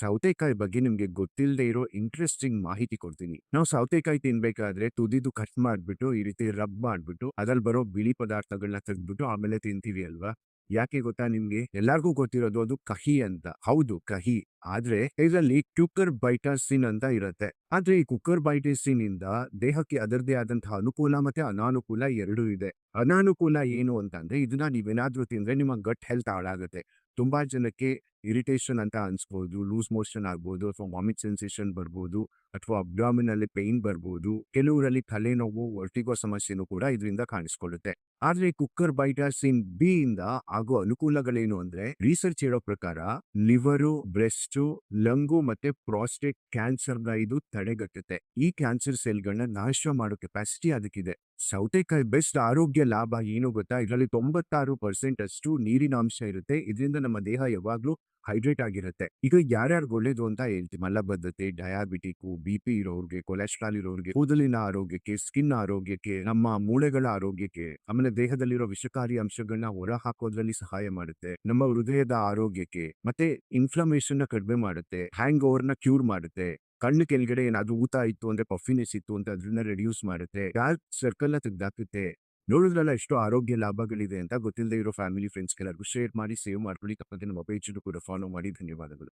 ಸೌತೆಕಾಯಿ ಬಗ್ಗೆ ನಿಮ್ಗೆ ಗೊತ್ತಿಲ್ಲದೆ ಇರೋ ಇಂಟ್ರೆಸ್ಟಿಂಗ್ ಮಾಹಿತಿ ಕೊಡ್ತೀನಿ. ನಾವು ಸೌತೆಕಾಯಿ ತಿನ್ಬೇಕಾದ್ರೆ ತುದಿದು ಕಟ್ ಮಾಡ್ಬಿಟ್ಟು ಈ ರೀತಿ ರಬ್ ಮಾಡ್ಬಿಟ್ಟು ಅದ್ರಲ್ಲಿ ಬರೋ ಬಿಳಿ ಪದಾರ್ಥಗಳನ್ನ ತೆಗ್ದ್ಬಿಟ್ಟು ಆಮೇಲೆ ತಿಂತೀವಿ ಅಲ್ವಾ? ಯಾಕೆ ಗೊತ್ತಾ ನಿಮ್ಗೆ? ಎಲ್ಲಾರ್ಗೂ ಗೊತ್ತಿರೋದು ಅದು ಕಹಿ ಅಂತ. ಹೌದು ಕಹಿ. ಆದ್ರೆ ಇದರಲ್ಲಿ ಕ್ಯುಕರ್ಬೈಟಸಿನ್ ಅಂತ ಇರುತ್ತೆ. ಆದ್ರೆ ಈ ಕುಕ್ಕರ್ಬೈಟಸಿನ್ ಇಂದ ದೇಹಕ್ಕೆ ಅದರದೇ ಆದಂತಹ ಅನುಕೂಲ ಮತ್ತೆ ಅನಾನುಕೂಲ ಎರಡೂ ಇದೆ. ಅನಾನುಕೂಲ ಏನು ಅಂತಂದ್ರೆ ಇದನ್ನ ನೀವೇನಾದ್ರೂ ತಿಂದ್ರೆ ನಿಮ್ಮ ಗಟ್ ಹೆಲ್ತ್ ಹಾಳಾಗುತ್ತೆ. ತುಂಬಾ ಜನಕ್ಕೆ ಇರಿಟೇಷನ್ ಅಂತ ಅನ್ಸ್ಬೋದು, ಲೂಸ್ ಮೋಷನ್ ಆಗ್ಬೋದು, ಅಥವಾ ವಾಮಿಟ್ ಸೆನ್ಸೇಷನ್ ಬರ್ಬೋದು, ಅಥವಾ ಅಬ್ಡಾಮಿನಲ್ಲಿ ಪೇನ್ ಬರ್ಬೋದು. ಕೆಲವರಲ್ಲಿ ತಲೆನೋವು, ವರ್ಟಿಗೋ ಸಮಸ್ಯೆನೂ ಕೂಡ ಇದರಿಂದ ಕಾಣಿಸ್ಕೊಳ್ಳುತ್ತೆ. ಆದ್ರೆ ಕುಕ್ಕರ್ಬೈಟಸಿನ್ ಬಿ ಇಂದ ಆಗೋ ಅನುಕೂಲಗಳೇನು ಅಂದ್ರೆ ರಿಸರ್ಚ್ ಹೇಳೋ ಪ್ರಕಾರ ಲಿವರು, ಬ್ರೆಸ್ಟು, ಲಂಗು ಮತ್ತೆ ಪ್ರಾಸ್ಟೇಟ್ ಕ್ಯಾನ್ಸರ್ನ ಇದು ತಡೆಗಟ್ಟುತ್ತೆ. ಈ ಕ್ಯಾನ್ಸರ್ ಸೆಲ್ಗಳನ್ನ ನಾಶ ಮಾಡೋ ಕೆಪಾಸಿಟಿ ಅದಕ್ಕಿದೆ. ಸೌತೆಕಾಯಿ ಬೆಸ್ಟ್ ಆರೋಗ್ಯ ಲಾಭ ಏನು ಗೊತ್ತಾ? ಇದರಲ್ಲಿ 96% ಅಷ್ಟು ನೀರಿನ ಅಂಶ ಇರುತ್ತೆ. ಇದರಿಂದ ನಮ್ಮ ದೇಹ ಯಾವಾಗ್ಲೂ ಹೈಡ್ರೇಟ್ ಆಗಿರುತ್ತೆ. ಈಗ ಯಾರ್ಯಾರಿಗೆ ಒಳ್ಳೇದು ಅಂತ ಹೇಳ್ತೀವಿ. ಮಲಬದ್ಧತೆ, ಡಯಾಬಿಟಿಕ್, ಬಿ-ಪಿ ಇರೋರ್ಗೆ, ಕೊಲೆಸ್ಟ್ರಾಲ್ ಇರೋರ್ಗೆ, ಕೂದಲಿನ ಆರೋಗ್ಯಕ್ಕೆ, ಸ್ಕಿನ್ ಆರೋಗ್ಯಕ್ಕೆ, ನಮ್ಮ ಮೂಳೆಗಳ ಆರೋಗ್ಯಕ್ಕೆ, ಆಮೇಲೆ ದೇಹದಲ್ಲಿರೋ ವಿಷಕಾರಿ ಅಂಶಗಳನ್ನ ಹೊರ ಹಾಕೋದ್ರಲ್ಲಿ ಸಹಾಯ ಮಾಡುತ್ತೆ. ನಮ್ಮ ಹೃದಯದ ಆರೋಗ್ಯಕ್ಕೆ, ಮತ್ತೆ ಇನ್ಫ್ಲಮೇಷನ್ ನ ಕಡಿಮೆ ಮಾಡುತ್ತೆ. ಹ್ಯಾಂಗ್ ಓವರ್ ನ ಕ್ಯೂರ್ ಮಾಡುತ್ತೆ. ಕಣ್ಣು ಕೆಳಗಡೆ ಏನಾದ್ರೂ ಊತ ಇತ್ತು ಅಂದ್ರೆ ಪಫಿನೆಸ್ ಇತ್ತು ಅಂತ ಅದನ್ನ ರೆಡ್ಯೂಸ್ ಮಾಡುತ್ತೆ. ಡಾರ್ಕ್ ಸರ್ಕಲ್ ನ ತೆಗ್ದಾಕುತ್ತೆ. ನೋಡಿದ್ರಲ್ಲ ಎಷ್ಟು ಆರೋಗ್ಯ ಲಾಭಗಳಿದೆ ಅಂತ. ಗೊತ್ತಿಲ್ಲದೆ ಇರೋ ಫ್ಯಾಮಿಲಿ ಫ್ರೆಂಡ್ಸ್ಗೆಲ್ಲರಿಗೂ ಶೇರ್ ಮಾಡಿ, ಸೇವ್ ಮಾಡ್ಕೊಳ್ಳಿ. ತಪ್ಪದೆ ನಮ್ಮ ಪೇಜ್ ಕೂಡ ಫಾಲೋ ಮಾಡಿ. ಧನ್ಯವಾದಗಳು.